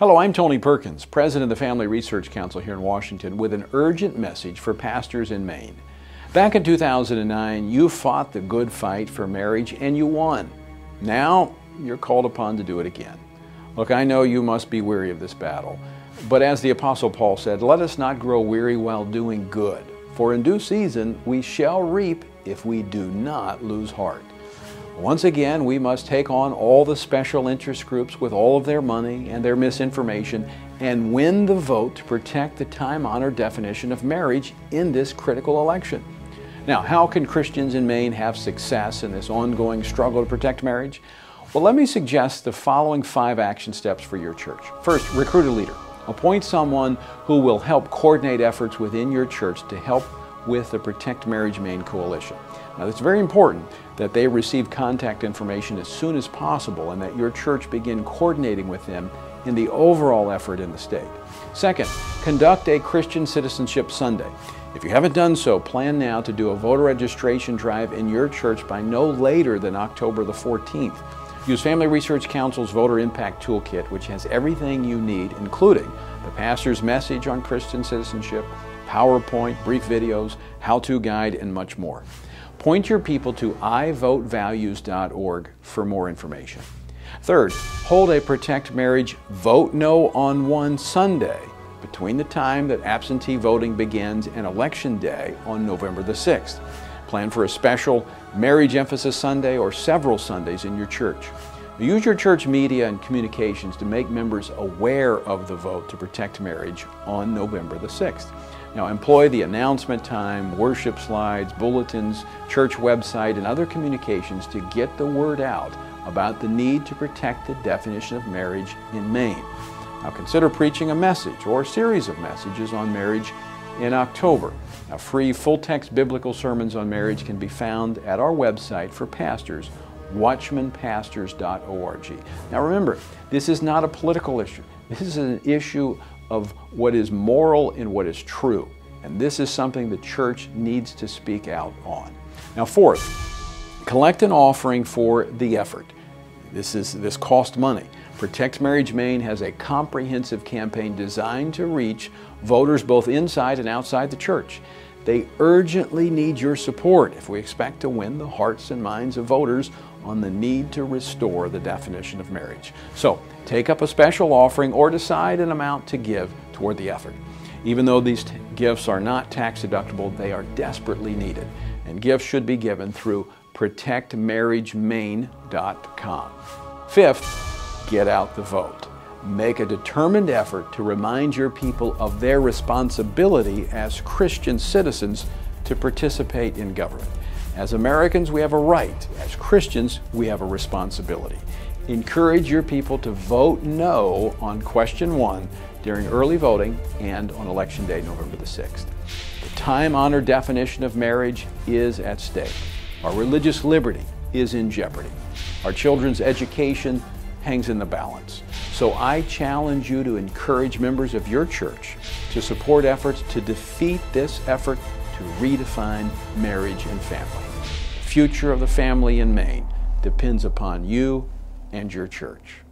Hello, I'm Tony Perkins, President of the Family Research Council here in Washington, with an urgent message for pastors in Maine. Back in 2009, you fought the good fight for marriage and you won. Now, you're called upon to do it again. Look, I know you must be weary of this battle, but as the Apostle Paul said, let us not grow weary while doing good, for in due season we shall reap if we do not lose heart. Once again, we must take on all the special interest groups with all of their money and their misinformation and win the vote to protect the time-honored definition of marriage in this critical election. Now, how can Christians in Maine have success in this ongoing struggle to protect marriage? Well, let me suggest the following 5 action steps for your church. First, recruit a leader. Appoint someone who will help coordinate efforts within your church to help with the Protect Marriage Maine coalition. Now, it's very important that they receive contact information as soon as possible and that your church begin coordinating with them in the overall effort in the state. Second, conduct a Christian Citizenship Sunday. If you haven't done so, plan now to do a voter registration drive in your church by no later than October the 14th. Use Family Research Council's Voter Impact Toolkit, which has everything you need, including the pastor's message on Christian citizenship, PowerPoint, brief videos, how-to guide, and much more. Point your people to ivotevalues.org for more information. Third, hold a Protect Marriage Vote No on One Sunday between the time that absentee voting begins and Election Day on November the 6th. Plan for a special Marriage Emphasis Sunday or several Sundays in your church. Use your church media and communications to make members aware of the vote to protect marriage on November the 6th. Now, employ the announcement time, worship slides, bulletins, church website, and other communications to get the word out about the need to protect the definition of marriage in Maine. Now, consider preaching a message or a series of messages on marriage in October. Now, free full-text biblical sermons on marriage can be found at our website for pastors, watchmanpastors.org. Now remember, this is not a political issue. This is an issue of what is moral and what is true. And this is something the church needs to speak out on. Now fourth, collect an offering for the effort. This costs money. Protect Marriage Maine has a comprehensive campaign designed to reach voters both inside and outside the church. They urgently need your support if we expect to win the hearts and minds of voters on the need to restore the definition of marriage. So, take up a special offering or decide an amount to give toward the effort. Even though these gifts are not tax deductible, they are desperately needed, and gifts should be given through protectmarriagemaine.com. Fifth, get out the vote. Make a determined effort to remind your people of their responsibility as Christian citizens to participate in government. As Americans, we have a right. As Christians, we have a responsibility. Encourage your people to vote no on question 1 during early voting and on Election Day, November the 6th. The time-honored definition of marriage is at stake. Our religious liberty is in jeopardy. Our children's education hangs in the balance. So I challenge you to encourage members of your church to support efforts to defeat this effort to redefine marriage and family. The future of the family in Maine depends upon you and your church.